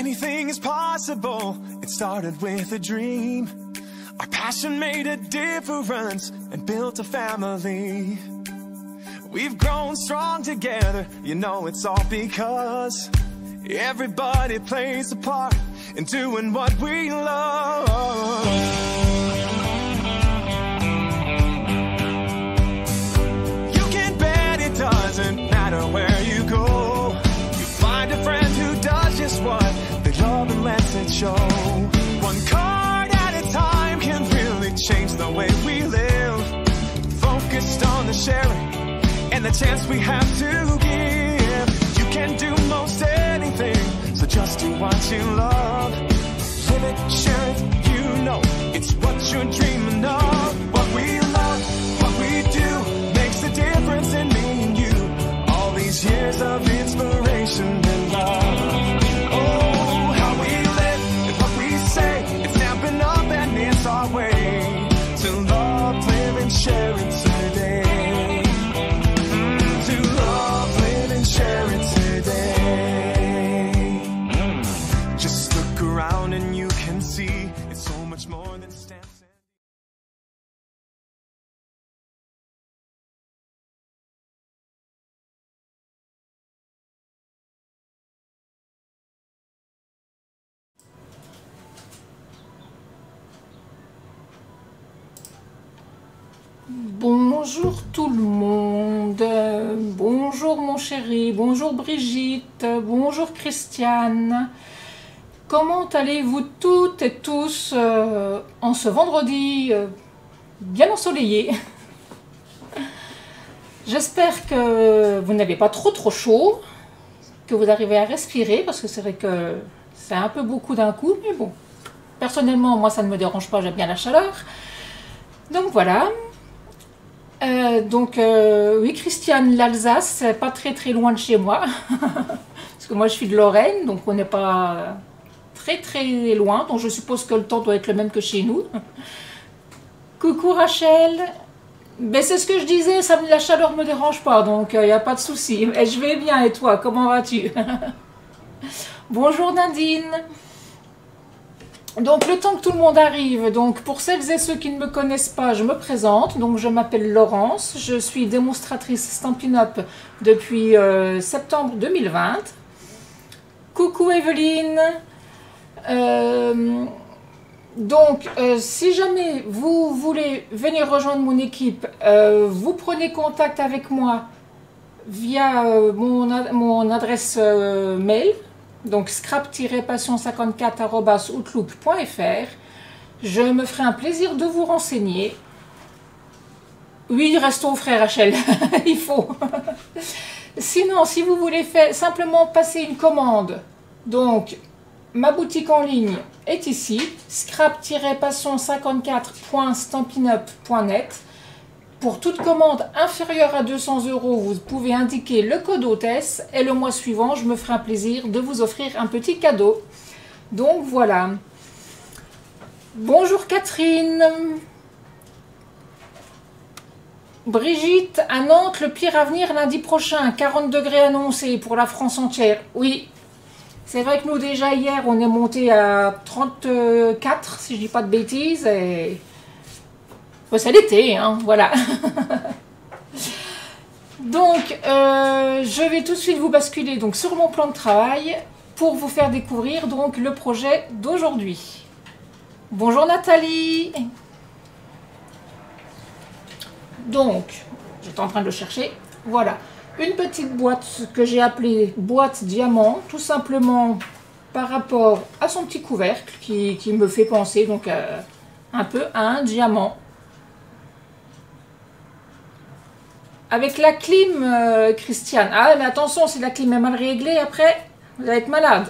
Anything is possible. It started with a dream. Our passion made a difference and built a family. We've grown strong together, you know it's all because everybody plays a part in doing what we love. You can bet it doesn't matter where you go. You find a friend who does just what they love and lets it show. One card at a time can really change the way we live. Focused on the sharing and the chance we have to give. You can do most anything, so just do what you love. Live it, share it, you know it's what you're dreaming of. What we love, what we do, makes a difference in me and you. All these years of inspiration and love. Oh, how we live and what we say, it's snapping up and it's our way to love, live and share it today. Share it today. Just look around and you can see it's so much more than stamps. Bonjour tout le monde, bonjour mon chéri, bonjour Brigitte, bonjour Christiane. Comment allez-vous toutes et tous en ce vendredi bien ensoleillé? J'espère que vous n'avez pas trop chaud, que vous arrivez à respirer, parce que c'est vrai que c'est un peu beaucoup d'un coup, mais bon, personnellement moi ça ne me dérange pas, j'aime bien la chaleur. Donc voilà. Oui, Christiane, l'Alsace, c'est pas très loin de chez moi. Parce que moi je suis de Lorraine, donc on n'est pas très loin. Donc je suppose que le temps doit être le même que chez nous. Coucou Rachel. Ben, c'est ce que je disais, la chaleur me dérange pas, donc il n'y a pas de souci. Je vais bien, et toi, comment vas-tu? Bonjour Nadine. Donc le temps que tout le monde arrive, donc pour celles et ceux qui ne me connaissent pas, je me présente. Donc je m'appelle Laurence, je suis démonstratrice Stampin' Up depuis septembre 2020. Coucou Evelyne. Si jamais vous voulez venir rejoindre mon équipe, vous prenez contact avec moi via mon adresse mail. Donc scrap-passion54@outlook.fr. Je me ferai un plaisir de vous renseigner. Oui, restons frères Rachel, il faut. Sinon, si vous voulez simplement passer une commande, donc ma boutique en ligne est ici, scrap-passion54.stampinup.net. Pour toute commande inférieure à 200 €, vous pouvez indiquer le code hôtesse et le mois suivant, je me ferai un plaisir de vous offrir un petit cadeau. Donc voilà. Bonjour Catherine. Brigitte, à Nantes, le pire à venir lundi prochain, 40 degrés annoncés pour la France entière. Oui, c'est vrai que nous déjà hier, on est monté à 34, si je dis pas de bêtises, et... c'est l'été, hein, voilà. Donc, je vais tout de suite vous basculer donc, sur mon plan de travail pour vous faire découvrir donc, le projet d'aujourd'hui. Bonjour Nathalie. Donc, j'étais en train de le chercher. Voilà, une petite boîte que j'ai appelée boîte diamant, tout simplement par rapport à son petit couvercle qui me fait penser donc un peu à un diamant. Avec la clim, Christiane. Ah, mais attention, si la clim est mal réglée, après, vous allez être malade.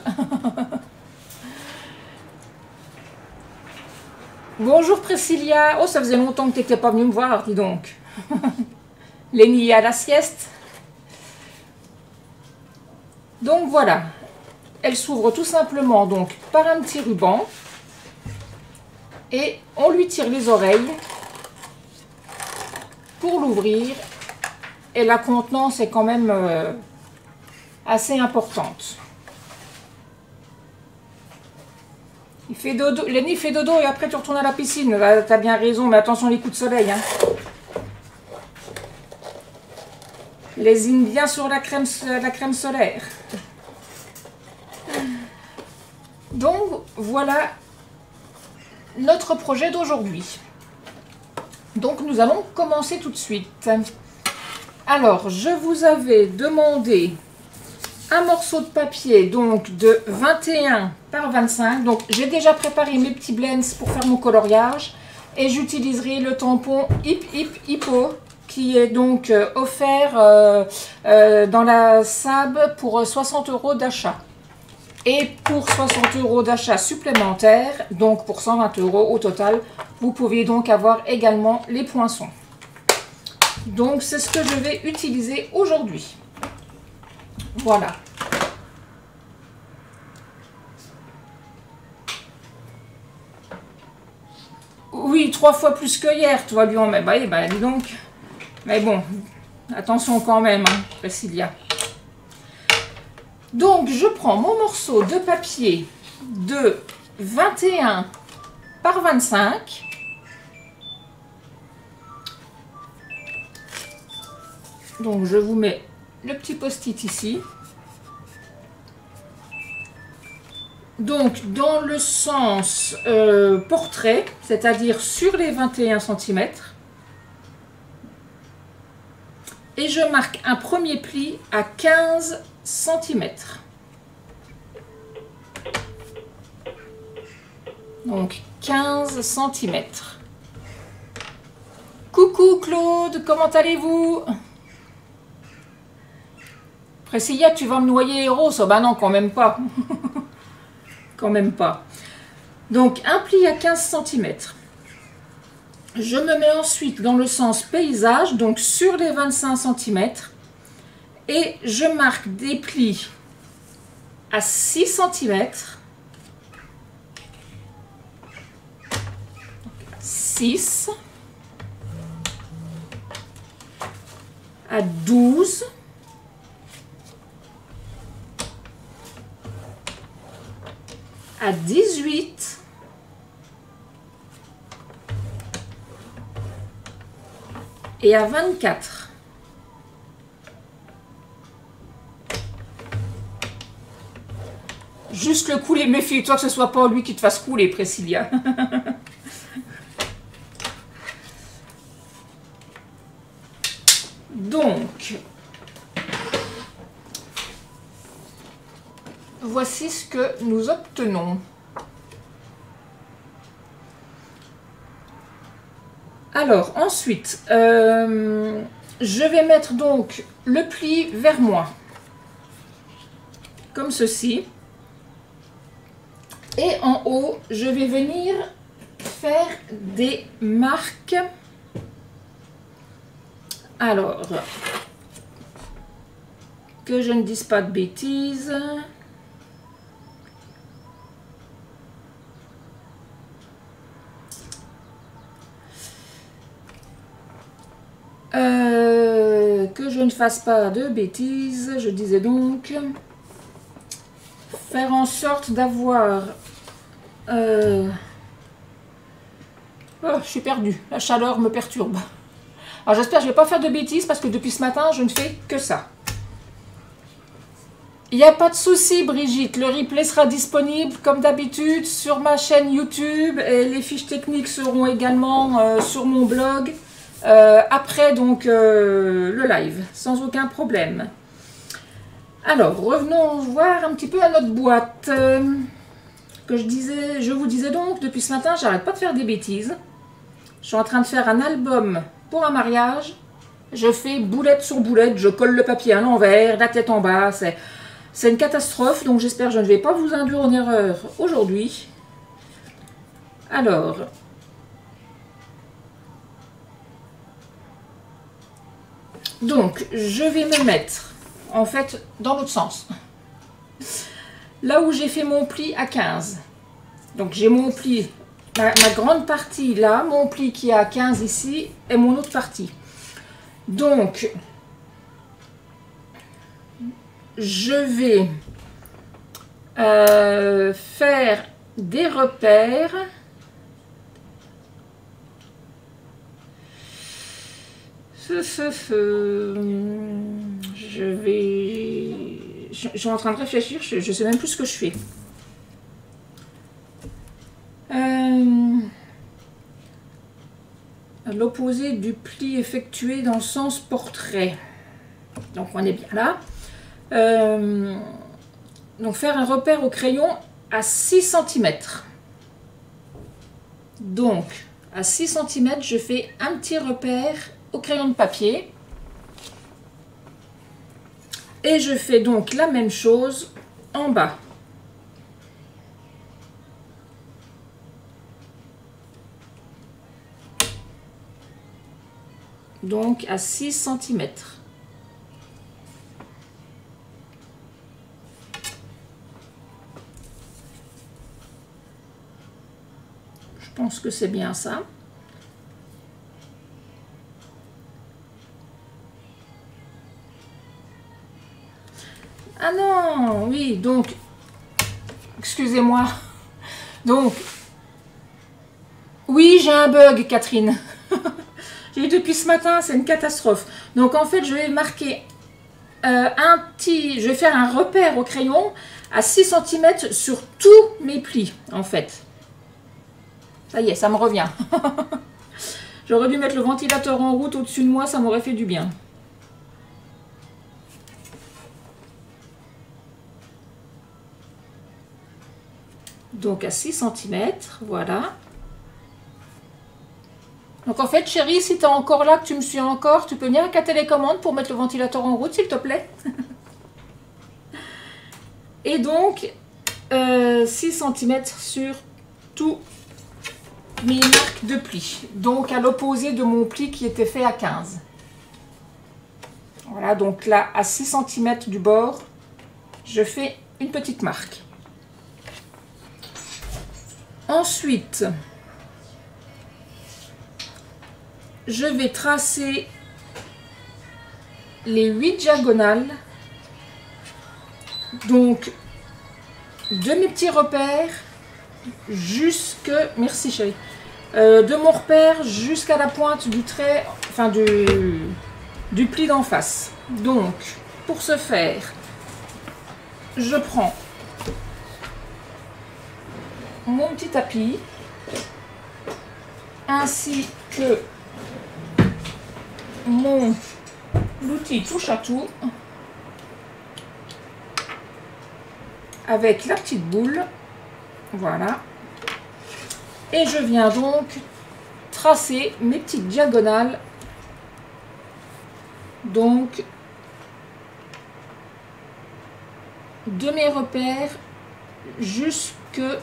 Bonjour Priscilla. Oh, ça faisait longtemps que tu n'étais pas venue me voir, dis donc. Lénie à la sieste. Donc voilà. Elle s'ouvre tout simplement donc par un petit ruban. Et on lui tire les oreilles pour l'ouvrir. Et la contenance est quand même assez importante. Il fait dodo, Lenny il fait dodo et après tu retournes à la piscine. Là, t'as bien raison, mais attention les coups de soleil. Hein. Lésine bien sur la crème solaire. Donc voilà notre projet d'aujourd'hui. Donc nous allons commencer tout de suite. Alors je vous avais demandé un morceau de papier donc de 21 par 25. Donc j'ai déjà préparé mes petits blends pour faire mon coloriage et j'utiliserai le tampon Hip Hip Hippo qui est donc offert dans la SAB pour 60 € d'achat. Et pour 60 € d'achat supplémentaire, donc pour 120 € au total, vous pouvez donc avoir également les poinçons. Donc c'est ce que je vais utiliser aujourd'hui. Voilà. Oui, 3 fois plus que hier, toi, Lyon. Mais bah, dis donc. Mais bon, attention quand même, hein, Priscilla. Donc, je prends mon morceau de papier de 21 par 25. Donc, je vous mets le petit post-it ici. Donc, dans le sens portrait, c'est-à-dire sur les 21 cm. Et je marque un premier pli à 15 cm. Donc 15 cm. Coucou Claude, comment allez-vous? Priscilla, tu vas me noyer Rose? Oh bah non, quand même pas. Quand même pas. Donc un pli à 15 cm. Je me mets ensuite dans le sens paysage, donc sur les 25 cm. Et je marque des plis à 6 cm. 6. À 12. À 18. Et à 24. Juste le couler, méfie-toi que ce soit pas lui qui te fasse couler, Priscilla. Donc, voici ce que nous obtenons. Alors, ensuite, je vais mettre donc le pli vers moi, comme ceci. Et en haut, je vais venir faire des marques. Alors, que je ne dise pas de bêtises. Que je ne fasse pas de bêtises, je disais donc faire en sorte d'avoir... Oh, je suis perdue, la chaleur me perturbe. Alors j'espère que je ne vais pas faire de bêtises parce que depuis ce matin, je ne fais que ça. Il n'y a pas de souci, Brigitte, le replay sera disponible comme d'habitude sur ma chaîne YouTube et les fiches techniques seront également sur mon blog. Après donc le live, sans aucun problème. Alors, revenons voir un petit peu à notre boîte. Je vous disais donc, depuis ce matin, j'arrête pas de faire des bêtises. Je suis en train de faire un album pour un mariage. Je fais boulette sur boulette, je colle le papier à l'envers, la tête en bas. C'est une catastrophe, donc j'espère que je ne vais pas vous induire en erreur aujourd'hui. Alors... Donc, je vais me mettre, en fait, dans l'autre sens. Là où j'ai fait mon pli à 15. Donc, j'ai mon pli, ma grande partie là, mon pli qui est à 15 ici, et mon autre partie. Donc, je vais faire des repères. Je suis en train de réfléchir, je ne sais même plus ce que je fais. L'opposé du pli effectué dans le sens portrait. Donc on est bien là. Donc faire un repère au crayon à 6 cm. Donc à 6 cm, je fais un petit repère au crayon de papier. Et je fais donc la même chose en bas. Donc à 6 cm. Je pense que c'est bien ça. Ah non, oui, donc, excusez-moi. Donc, oui, j'ai un bug, Catherine. J'ai eu depuis ce matin, c'est une catastrophe. Donc en fait, je vais marquer je vais faire un repère au crayon à 6 cm sur tous mes plis, en fait. Ça y est, ça me revient. J'aurais dû mettre le ventilateur en route au-dessus de moi, ça m'aurait fait du bien. Donc à 6 cm, voilà. Donc en fait, chérie, si tu es encore là, que tu me suis encore, tu peux venir à la télécommande pour mettre le ventilateur en route, s'il te plaît. Et donc, 6 cm sur tous mes marques de plis. Donc à l'opposé de mon pli qui était fait à 15. Voilà, donc là, à 6 cm du bord, je fais une petite marque. Ensuite, je vais tracer les 8 diagonales, donc de mes petits repères jusque, merci chérie, de mon repère jusqu'à la pointe du trait, enfin du pli d'en face. Donc pour ce faire, je prends mon petit tapis ainsi que mon outil touche à tout avec la petite boule, voilà, et je viens donc tracer mes petites diagonales, donc de mes repères jusqu'à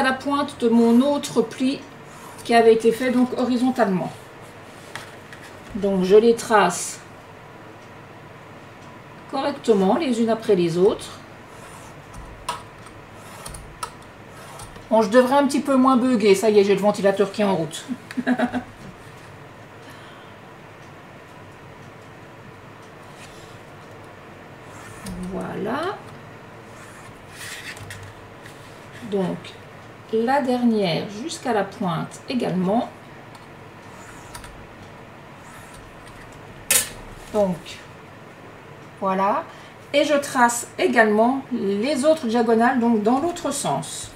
la pointe de mon autre pli qui avait été fait donc horizontalement. Donc je les trace correctement les unes après les autres. Bon, je devrais un petit peu moins bugger, ça y est, j'ai le ventilateur qui est en route. Voilà. Donc la dernière jusqu'à la pointe également. Donc voilà, et je trace également les autres diagonales, donc dans l'autre sens.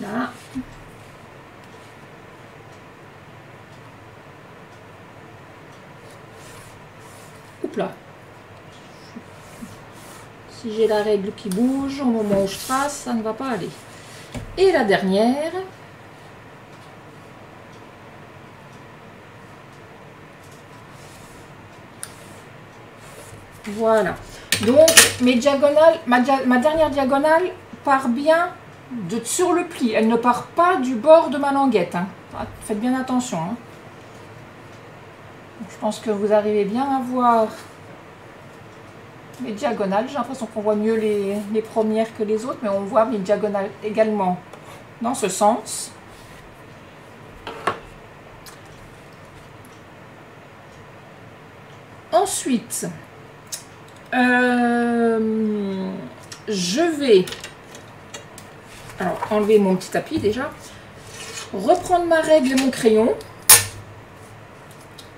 Là. Oups là. Si j'ai la règle qui bouge au moment où je trace, ça ne va pas aller. Et la dernière. Voilà. Donc mes diagonales, ma dernière diagonale part bien sur le pli. Elle ne part pas du bord de ma languette. Hein. Faites bien attention. Hein. Je pense que vous arrivez bien à voir les diagonales. J'ai l'impression qu'on voit mieux les premières que les autres, mais on voit les diagonales également dans ce sens. Ensuite, je vais enlever mon petit tapis déjà, reprendre ma règle et mon crayon,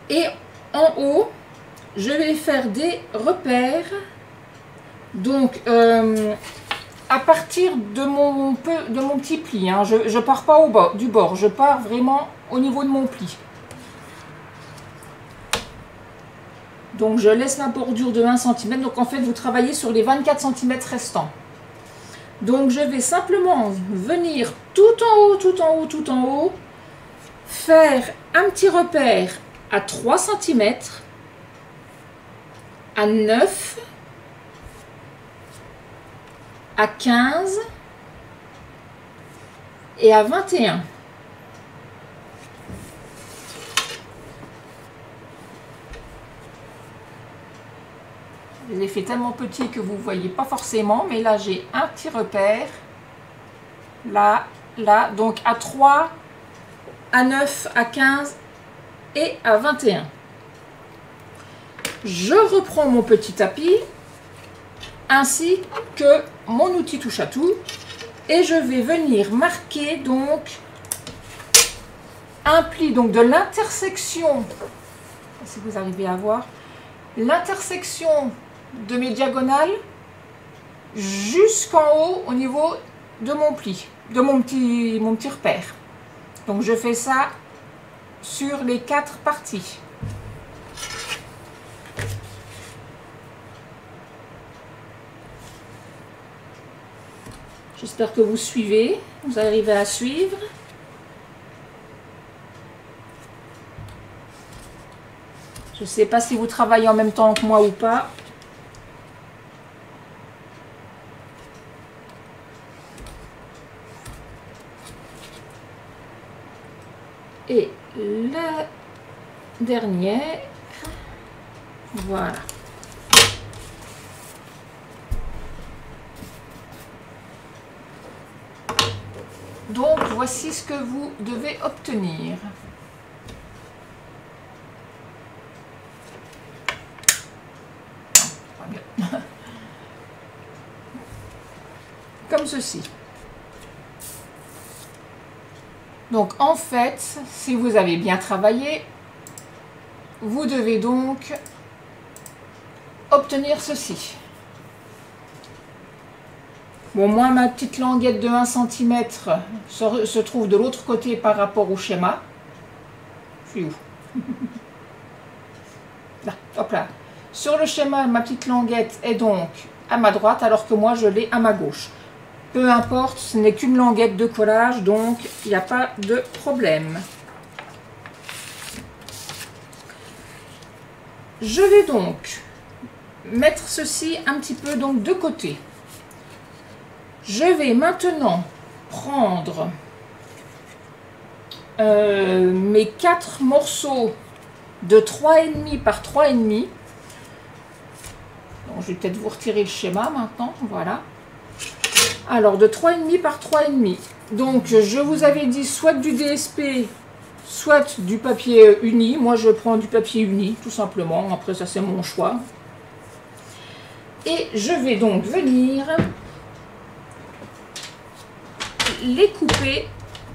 et en haut, je vais faire des repères. Donc, à partir de mon petit pli, hein, je ne pars pas du bord, je pars vraiment au niveau de mon pli. Donc je laisse ma bordure de 1 cm. Donc en fait, vous travaillez sur les 24 cm restants. Donc je vais simplement venir tout en haut, faire un petit repère à 3 cm, à 9, à 15 et à 21. Je les ai fait tellement petits que vous ne voyez pas forcément, mais là j'ai un petit repère, là, donc à 3, à 9, à 15 et à 21. Je reprends mon petit tapis, ainsi que mon outil touche à tout, et je vais venir marquer donc un pli donc de l'intersection, si vous arrivez à voir, l'intersection de mes diagonales jusqu'en haut au niveau de mon pli, de mon petit repère. Donc je fais ça sur les 4 parties. J'espère que vous suivez, vous arrivez à suivre. Je ne sais pas si vous travaillez en même temps que moi ou pas. Et la dernière, voilà. Donc voici ce que vous devez obtenir. Comme ceci. Donc en fait, si vous avez bien travaillé, vous devez donc obtenir ceci. Bon, moi ma petite languette de 1 cm se trouve de l'autre côté par rapport au schéma. Je suis où? Là, hop là. Sur le schéma, ma petite languette est donc à ma droite, alors que moi je l'ai à ma gauche. Peu importe, ce n'est qu'une languette de collage, donc il n'y a pas de problème. Je vais donc mettre ceci un petit peu donc de côté. Je vais maintenant prendre mes 4 morceaux de 3,5 par 3,5. Donc, je vais peut-être vous retirer le schéma maintenant, voilà. Alors, de 3,5 par 3,5. Donc, je vous avais dit soit du DSP, soit du papier uni. Moi, je prends du papier uni, tout simplement. Après, ça, c'est mon choix. Et je vais donc venir les couper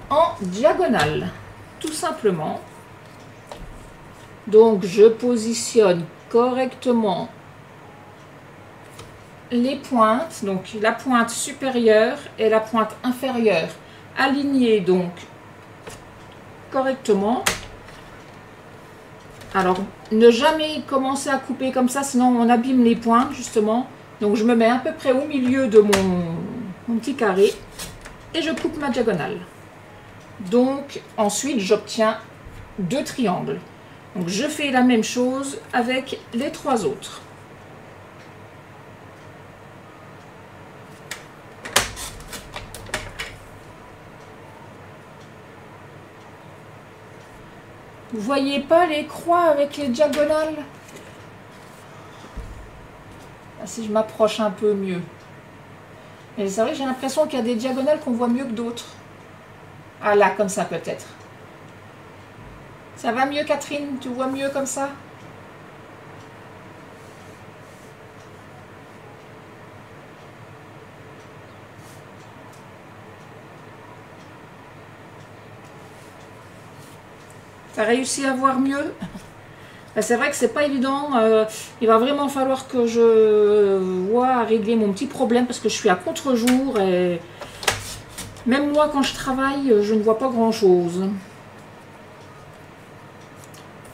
en diagonale, tout simplement. Donc, je positionne correctement les pointes, donc la pointe supérieure et la pointe inférieure alignées donc correctement. Alors ne jamais commencer à couper comme ça, sinon on abîme les pointes justement. Donc je me mets à peu près au milieu de mon petit carré et je coupe ma diagonale. Donc ensuite j'obtiens 2 triangles. Donc je fais la même chose avec les 3 autres. Vous voyez pas les croix avec les diagonales? Ah, si je m'approche un peu mieux. Mais c'est vrai que j'ai l'impression qu'il y a des diagonales qu'on voit mieux que d'autres. Ah là, comme ça peut-être. Ça va mieux, Catherine? Tu vois mieux comme ça? T'as réussi à voir mieux? C'est vrai que c'est pas évident. Il va vraiment falloir que je vois régler mon petit problème parce que je suis à contre-jour et même moi quand je travaille, je ne vois pas grand-chose.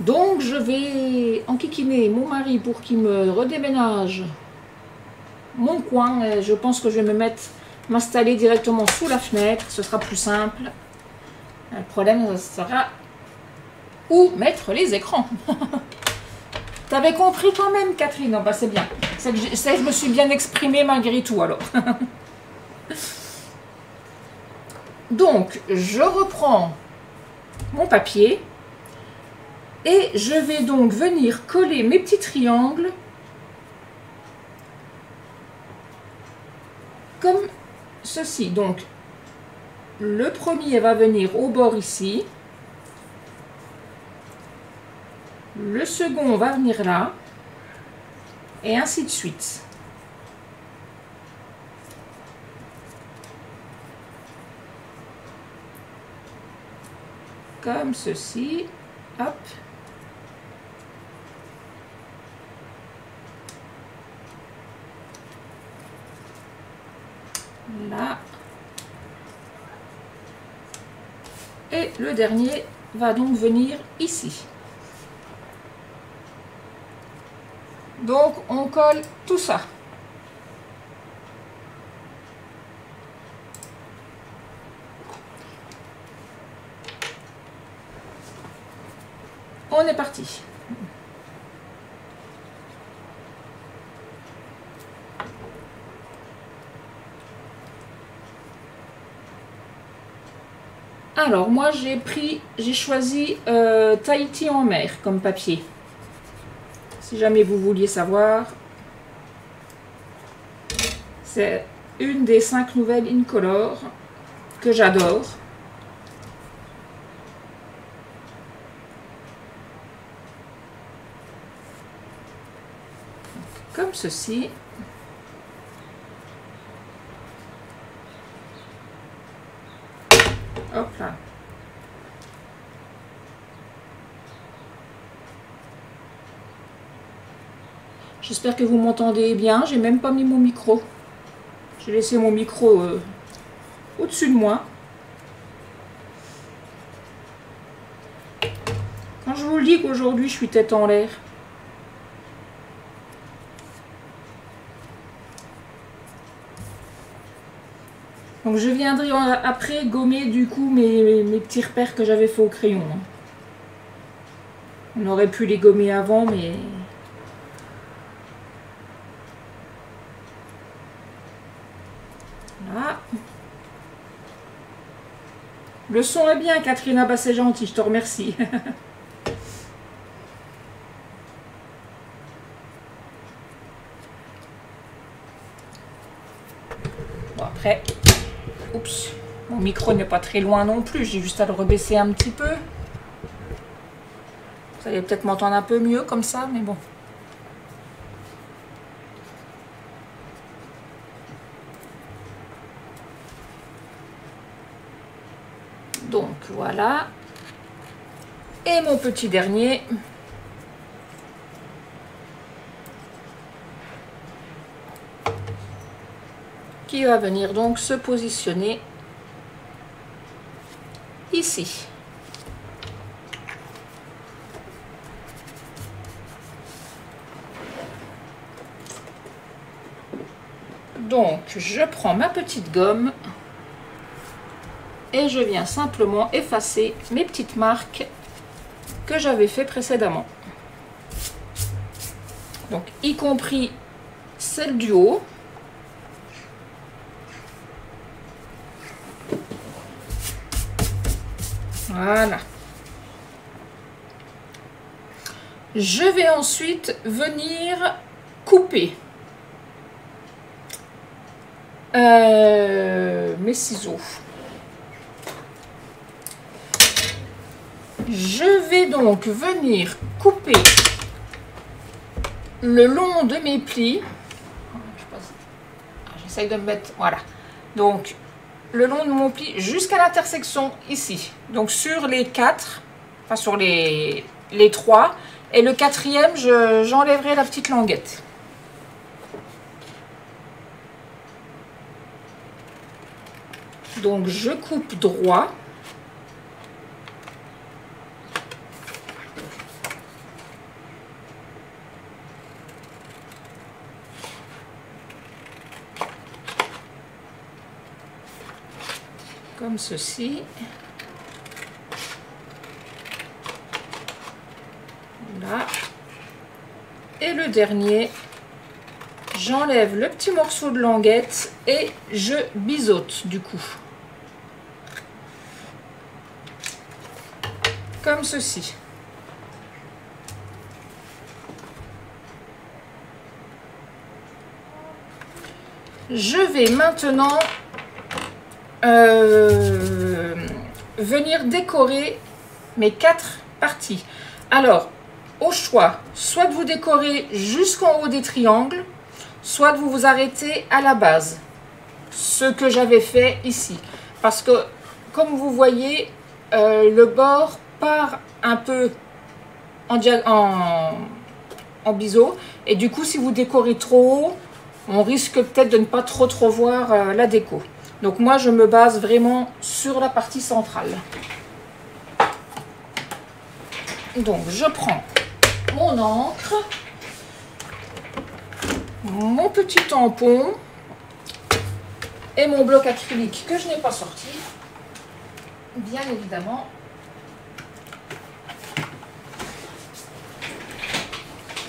Donc je vais enquiquiner mon mari pour qu'il me redéménage mon coin. Et je pense que je vais m'installer directement sous la fenêtre. Ce sera plus simple. Le problème sera où mettre les écrans. T'avais compris quand même, Catherine? Non, bah c'est bien. C'est que je me suis bien exprimée malgré tout, alors. Donc, je reprends mon papier et je vais donc venir coller mes petits triangles comme ceci. Donc, le premier va venir au bord ici. Le second va venir là, et ainsi de suite. Comme ceci, hop. Là. Et le dernier va donc venir ici. Donc, on colle tout ça. On est parti. Alors, moi, j'ai choisi Tahiti en mer comme papier. Si jamais vous vouliez savoir, c'est une des 5 nouvelles Incolor que j'adore. Comme ceci. Hop là. J'espère que vous m'entendez bien. J'ai même pas mis mon micro. J'ai laissé mon micro au-dessus de moi. Quand je vous le dis qu'aujourd'hui je suis tête en l'air. Donc je viendrai après gommer du coup mes petits repères que j'avais fait au crayon. On aurait pu les gommer avant, mais... Voilà. Le son est bien, Catherine. Ah bah c'est gentil, je te remercie. Bon après, oups, mon micro n'est pas très loin non plus. J'ai juste à le rebaisser un petit peu. Vous allez peut-être m'entendre un peu mieux comme ça, mais bon. Donc voilà. Et mon petit dernier. Qui va venir donc se positionner ici. Donc je prends ma petite gomme. Et je viens simplement effacer mes petites marques que j'avais fait précédemment. Donc, y compris celle du haut. Voilà. Je vais ensuite venir couper mes ciseaux. Je vais donc venir couper le long de mes plis. J'essaye de me mettre, voilà. Donc, le long de mon pli jusqu'à l'intersection ici. Donc, sur les 4, enfin sur les 3. Et le 4e, j'enlèverai la petite languette. Donc, je coupe droit. Comme ceci. Là. Et le dernier, j'enlève le petit morceau de languette et je biseaute du coup. Comme ceci. Je vais maintenant venir décorer mes 4 parties. Alors, au choix, soit de vous décorer jusqu'en haut des triangles, soit de vous arrêter à la base. Ce que j'avais fait ici. Parce que, comme vous voyez, le bord part un peu en biseau. Et du coup, si vous décorez trop haut, on risque peut-être de ne pas trop voir la déco. Donc moi, je me base vraiment sur la partie centrale. Donc, je prends mon encre, mon petit tampon et mon bloc acrylique que je n'ai pas sorti, bien évidemment.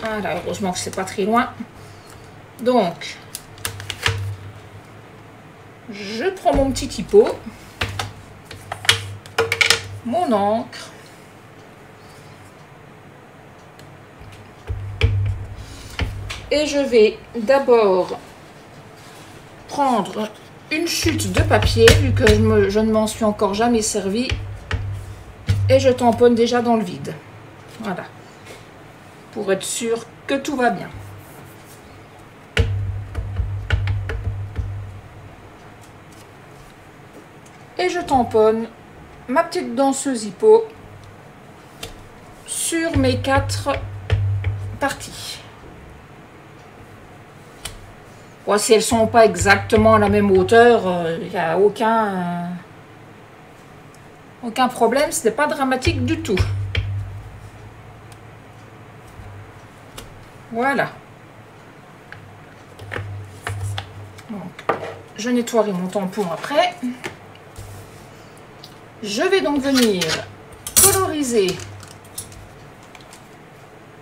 Voilà, heureusement que c'est pas très loin. Donc, je prends mon petit typo, mon encre, et je vais d'abord prendre une chute de papier, vu que je ne m'en suis encore jamais servi, et je tamponne déjà dans le vide. Voilà, pour être sûr que tout va bien. Et je tamponne ma petite danseuse hippo sur mes 4 parties. Bon, si elles ne sont pas exactement à la même hauteur, il n'y a aucun problème, ce n'est pas dramatique du tout. Voilà. Donc, je nettoierai mon tampon après. Je vais donc venir coloriser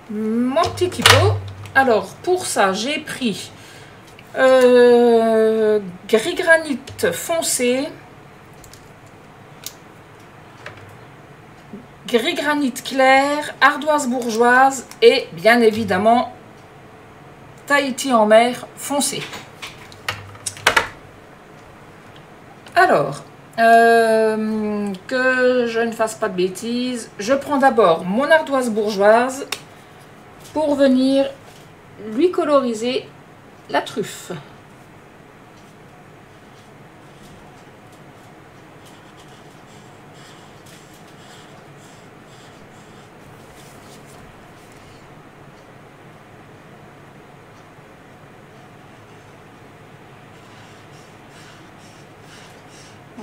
mon petit typo. Alors, pour ça, j'ai pris gris granit foncé, gris granit clair, ardoise bourgeoise et bien évidemment Tahiti en mer foncé. Alors, que je ne fasse pas de bêtises, je prends d'abord mon ardoise bourgeoise pour venir lui coloriser la truffe.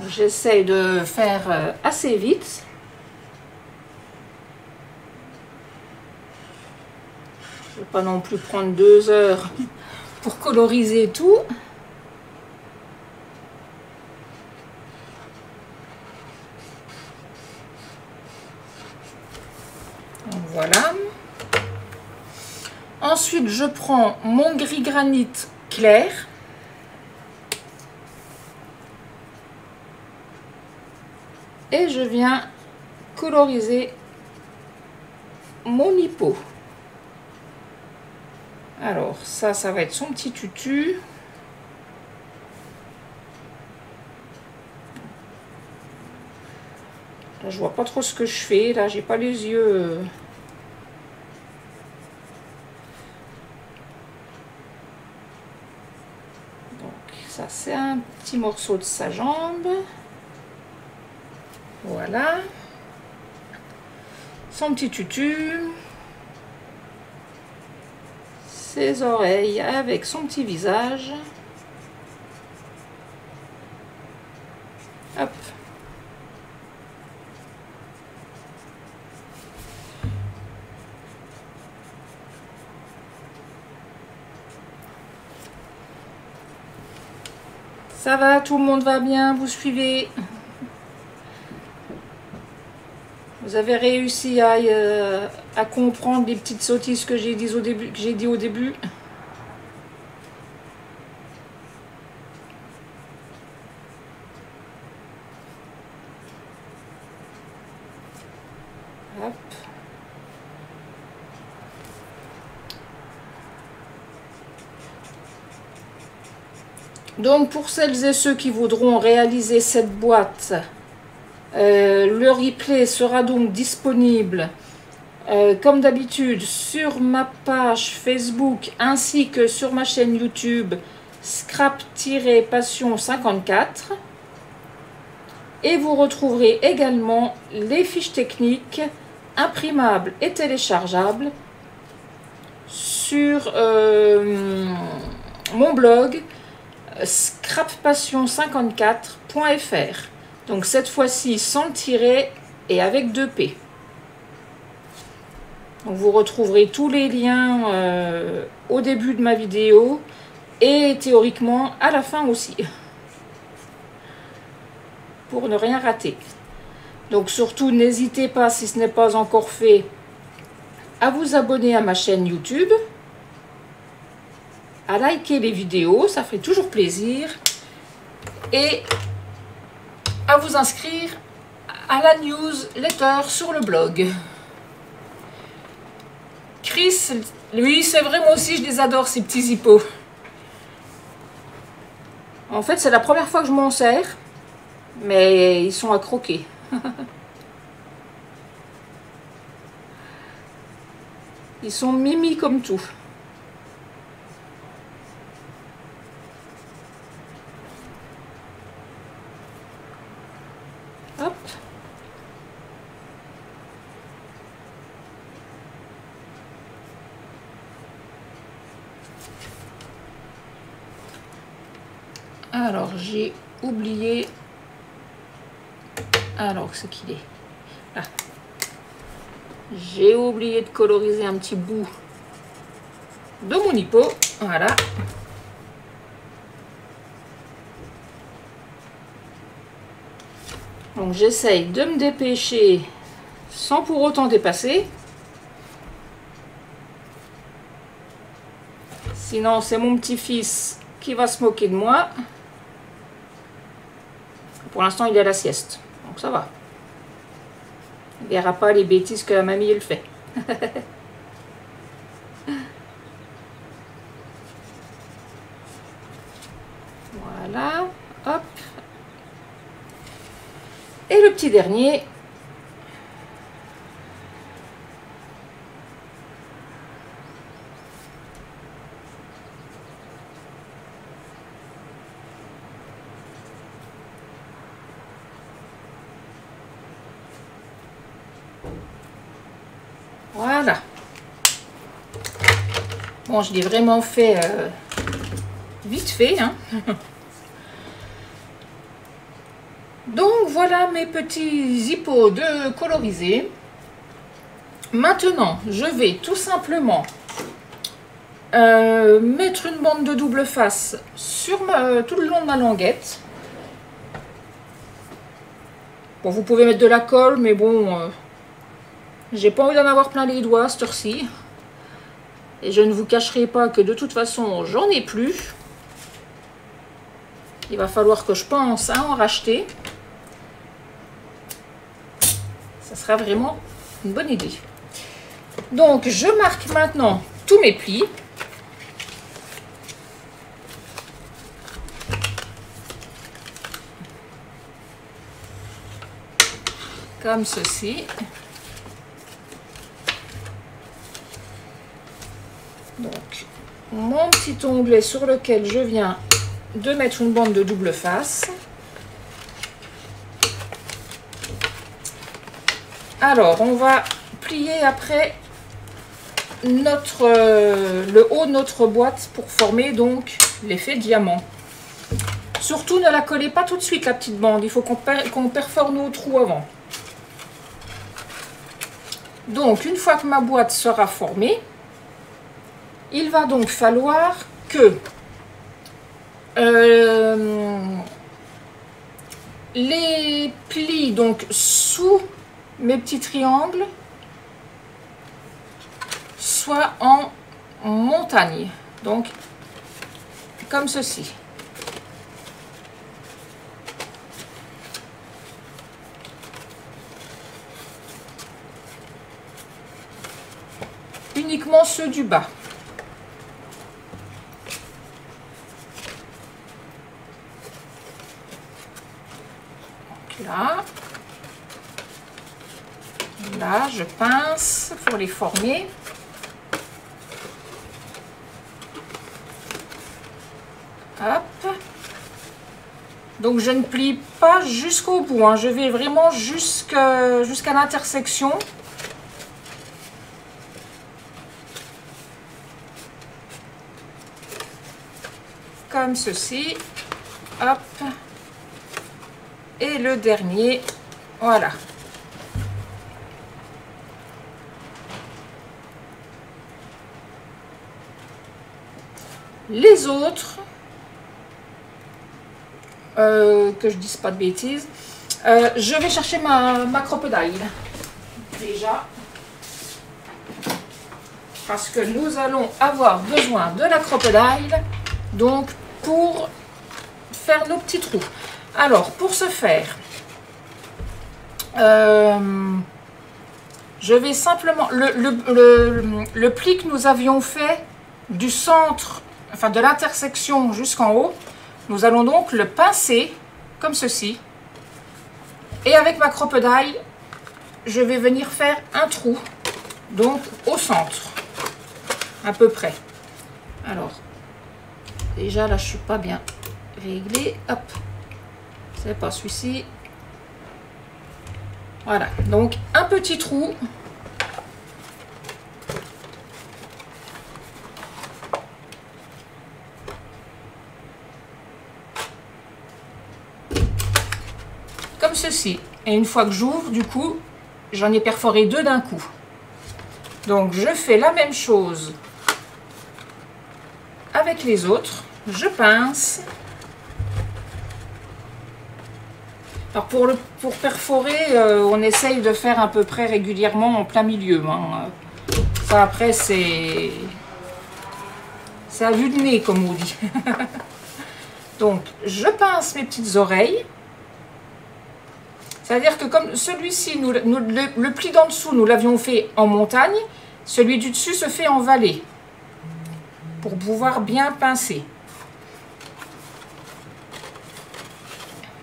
J'essaie de faire assez vite. Je ne vais pas non plus prendre 2 heures pour coloriser tout. Donc voilà. Ensuite, je prends mon gris granit clair. Et je viens coloriser mon hippo. Alors, ça va être son petit tutu. Là, je vois pas trop ce que je fais. Là, j'ai pas les yeux. Donc, ça, c'est un petit morceau de sa jambe. Voilà. Son petit tutu. Ses oreilles avec son petit visage. Hop. Ça va, tout le monde va bien, vous suivez? Vous avez réussi à comprendre les petites sottises que j'ai dit au début, Hop. Donc pour celles et ceux qui voudront réaliser cette boîte, le replay sera donc disponible comme d'habitude sur ma page Facebook ainsi que sur ma chaîne YouTube Scrap-Passion 54, et vous retrouverez également les fiches techniques imprimables et téléchargeables sur mon blog scrappassion54.fr. Donc cette fois-ci sans le tiret et avec 2 P. Donc vous retrouverez tous les liens au début de ma vidéo et théoriquement à la fin aussi, pour ne rien rater. Donc surtout n'hésitez pas, si ce n'est pas encore fait, à vous abonner à ma chaîne YouTube, à liker les vidéos, ça fait toujours plaisir, et à vous inscrire à la newsletter sur le blog. Chris, lui, c'est vrai, moi aussi je les adore, ces petits hippos. En fait, c'est la première fois que je m'en sers, mais ils sont à croquer. Ils sont mimi comme tout. Hop. Alors, j'ai oublié. Alors, c'est qu'il est là. J'ai oublié de coloriser un petit bout de mon hippo. Voilà. Donc j'essaye de me dépêcher sans pour autant dépasser. Sinon c'est mon petit-fils qui va se moquer de moi. Pour l'instant il est à la sieste, donc ça va. Il ne verra pas les bêtises que la mamie elle fait. Voilà, hop. Et le petit dernier. Voilà. Bon, je l'ai vraiment fait vite fait, hein. Donc voilà mes petits hippos de colorisés. Maintenant, je vais tout simplement mettre une bande de double face sur tout le long de ma languette. Bon, vous pouvez mettre de la colle, mais bon, j'ai pas envie d'en avoir plein les doigts cette heure-ci. Et je ne vous cacherai pas que de toute façon, j'en ai plus. Il va falloir que je pense à en racheter. Ça sera vraiment une bonne idée. Donc, je marque maintenant tous mes plis. comme ceci. Donc, mon petit onglet sur lequel je viens de mettre une bande de double face. Alors, on va plier après le haut de notre boîte pour former donc l'effet diamant. Surtout, ne la collez pas tout de suite, la petite bande. Il faut qu'on perfore nos trous avant. Donc, une fois que ma boîte sera formée, il va donc falloir que les plis donc sous mes petits triangles soient en montagne. Donc, comme ceci. Uniquement ceux du bas. Donc là, je pince pour les former. Hop. Donc je ne plie pas jusqu'au bout, hein. Je vais vraiment jusqu'à l'intersection. Comme ceci. Hop. Et le dernier, voilà. Les autres, que je dise pas de bêtises, je vais chercher ma crocodile déjà, parce que nous allons avoir besoin de la crocodile donc pour faire nos petits trous. Alors pour ce faire, je vais simplement le pli que nous avions fait du centre, enfin de l'intersection jusqu'en haut, nous allons donc le pincer comme ceci, et avec ma crocodile je vais venir faire un trou donc au centre à peu près. Alors déjà là je suis pas bien réglée, hop, c'est pas celui-ci, voilà, donc un petit trou. Comme ceci. Et une fois que j'ouvre, du coup, j'en ai perforé deux d'un coup. Donc je fais la même chose avec les autres. Je pince. Alors pour perforer, on essaye de faire à peu près régulièrement en plein milieu, hein. Ça après c'est à vue de nez comme on dit. Donc je pince mes petites oreilles. C'est-à-dire que comme celui-ci, le pli d'en dessous, nous l'avions fait en montagne, celui du dessus se fait en vallée, pour pouvoir bien pincer.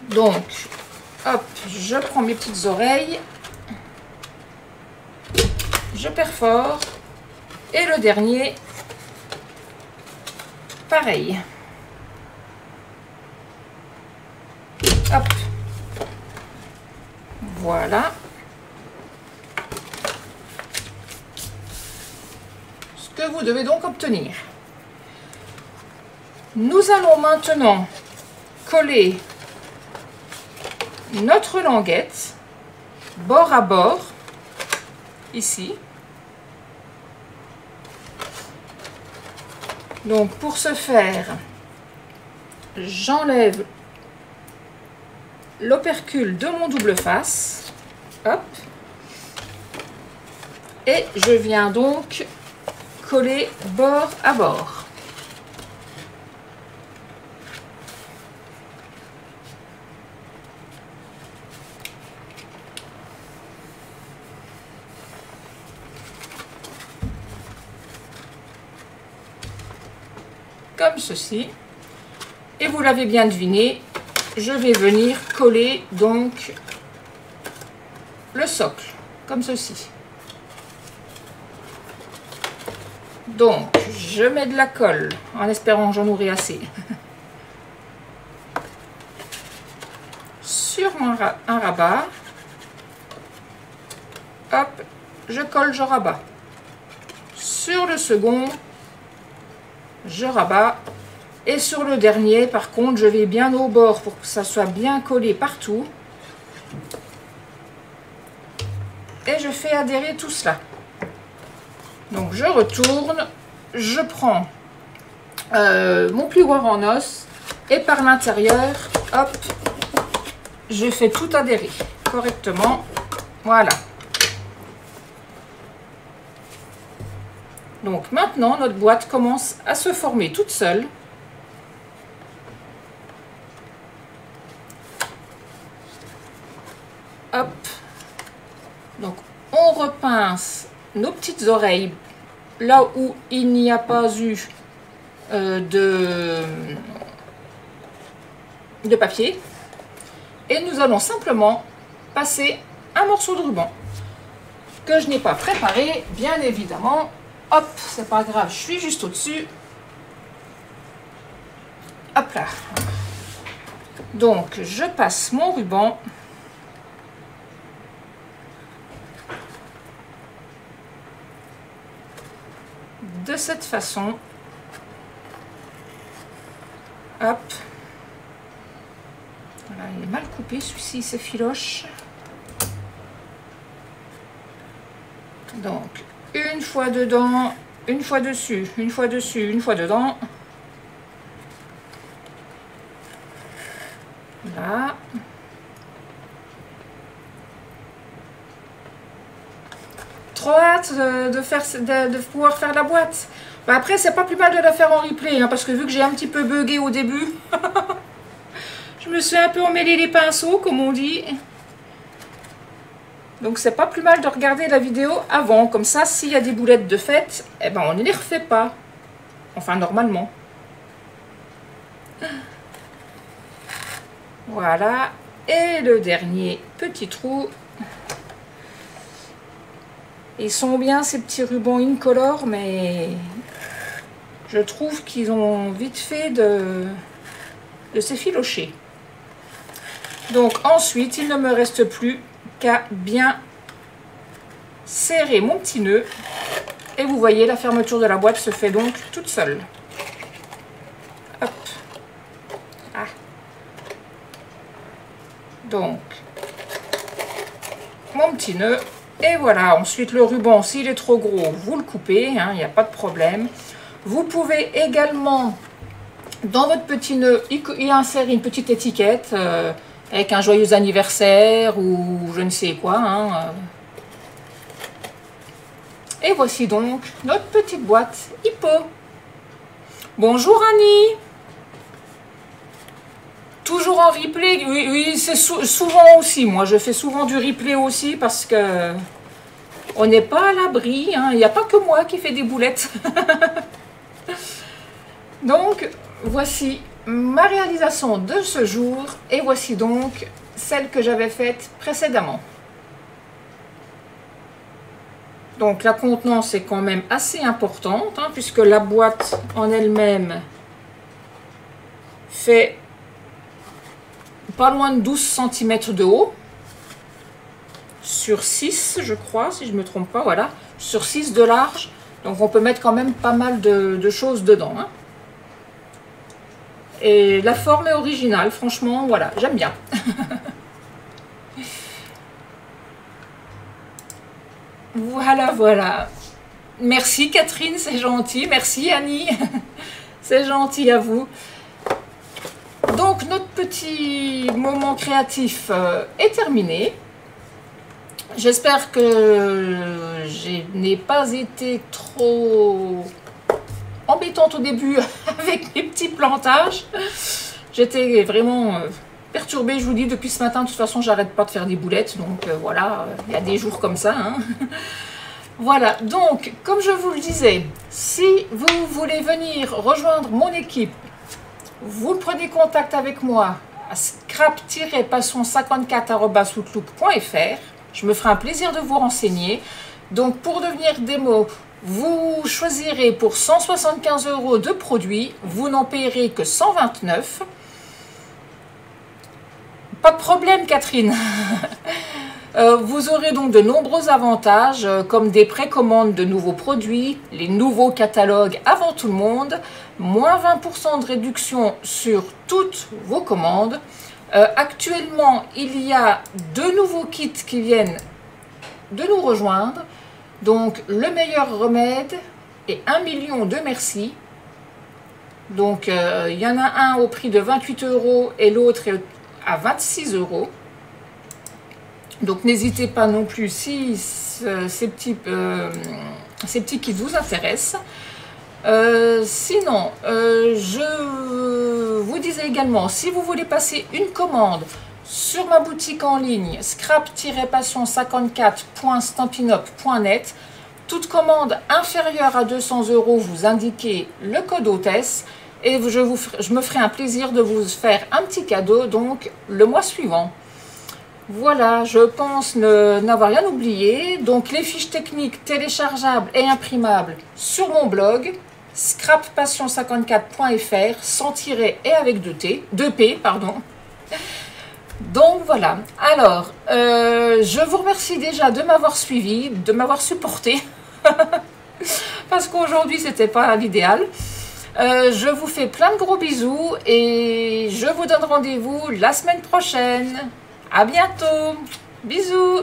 Donc, hop, je prends mes petites oreilles, je perfore, et le dernier, pareil. Hop. Voilà. Ce que vous devez donc obtenir. Nous allons maintenant coller notre languette bord à bord, ici. Donc pour ce faire, j'enlève l'opercule de mon double face, hop, et je viens donc coller bord à bord. Comme ceci, et vous l'avez bien deviné, je vais venir coller donc le socle, comme ceci. Donc, je mets de la colle, en espérant que j'en aurai assez. Sur un rabat. Hop, je colle, je rabats. Sur le second, je rabats. Et sur le dernier, par contre, je vais bien au bord pour que ça soit bien collé partout. Et je fais adhérer tout cela. Donc je retourne, je prends mon plioir en os et par l'intérieur, hop, je fais tout adhérer correctement. Voilà. Donc maintenant, notre boîte commence à se former toute seule. Hop. Donc on repince nos petites oreilles là où il n'y a pas eu de papier. Et nous allons simplement passer un morceau de ruban que je n'ai pas préparé, bien évidemment. Hop, c'est pas grave, je suis juste au-dessus. Hop là. Donc, je passe mon ruban. De cette façon. Hop. Voilà, il est mal coupé, celui-ci, c'est filoche. Donc, une fois dedans, une fois dessus, une fois dessus, une fois dedans. Là. Trop hâte de pouvoir faire la boîte. Bah après, c'est pas plus mal de la faire en replay, hein, parce que vu que j'ai un petit peu bugué au début, je me suis un peu emmêlé les pinceaux, comme on dit. Donc c'est pas plus mal de regarder la vidéo avant, comme ça, s'il y a des boulettes de fête, eh ben on ne les refait pas. Enfin, normalement. Voilà. Et le dernier petit trou. Ils sont bien ces petits rubans incolores, mais je trouve qu'ils ont vite fait de s'effilocher. Donc ensuite, il ne me reste plus qu'à bien serrer mon petit nœud. Et vous voyez, la fermeture de la boîte se fait donc toute seule. Hop. Ah. Donc, mon petit nœud. Et voilà, ensuite le ruban, s'il est trop gros, vous le coupez, hein, il n'y a pas de problème. Vous pouvez également, dans votre petit nœud, y insérer une petite étiquette avec un joyeux anniversaire ou je ne sais quoi. Hein. Et voici donc notre petite boîte Hippo. Bonjour Annie. Toujours en replay, oui, c'est souvent aussi. Moi, je fais souvent du replay aussi parce que on n'est pas à l'abri. Hein. Il n'y a pas que moi qui fais des boulettes. Donc, voici ma réalisation de ce jour. Et voici donc celle que j'avais faite précédemment. Donc, la contenance est quand même assez importante, hein, puisque la boîte en elle-même fait pas loin de 12 cm de haut, sur 6 je crois, si je ne me trompe pas, voilà, sur 6 de large, donc on peut mettre quand même pas mal de choses dedans. Hein. Et la forme est originale, franchement, voilà, j'aime bien. Voilà, voilà. Merci Catherine, c'est gentil, merci Annie, c'est gentil à vous. Donc notre petit moment créatif est terminé. J'espère que je n'ai pas été trop embêtante au début avec mes petits plantages. J'étais vraiment perturbée, je vous dis, depuis ce matin. De toute façon, j'arrête pas de faire des boulettes. Donc voilà, il y a des jours comme ça. Hein. Voilà, donc comme je vous le disais, si vous voulez venir rejoindre mon équipe, vous prenez contact avec moi à scrap-passion54@outlook.fr. Je me ferai un plaisir de vous renseigner. Donc pour devenir démo, vous choisirez pour 175 € de produits, vous n'en payerez que 129. Pas de problème, Catherine. Vous aurez donc de nombreux avantages comme des précommandes de nouveaux produits, les nouveaux catalogues avant tout le monde, moins 20% de réduction sur toutes vos commandes. Actuellement, il y a 2 nouveaux kits qui viennent de nous rejoindre. Donc, le meilleur remède et 1 million de merci. Donc, il y en a un au prix de 28 € et l'autre à 26 €. Donc n'hésitez pas non plus si ces petits kits vous intéressent. Sinon, je vous disais également, si vous voulez passer une commande sur ma boutique en ligne scrap-passion54.stampin'up.net, toute commande inférieure à 200 €, vous indiquez le code hôtesse et je me ferai un plaisir de vous faire un petit cadeau donc le mois suivant. Voilà, je pense n'avoir rien oublié. Donc les fiches techniques téléchargeables et imprimables sur mon blog scrap-passion54.fr sans tiret et avec 2 P, pardon. Donc voilà, alors je vous remercie déjà de m'avoir suivi, de m'avoir supporté parce qu'aujourd'hui c'était pas l'idéal. Je vous fais plein de gros bisous et je vous donne rendez-vous la semaine prochaine. À bientôt. Bisous.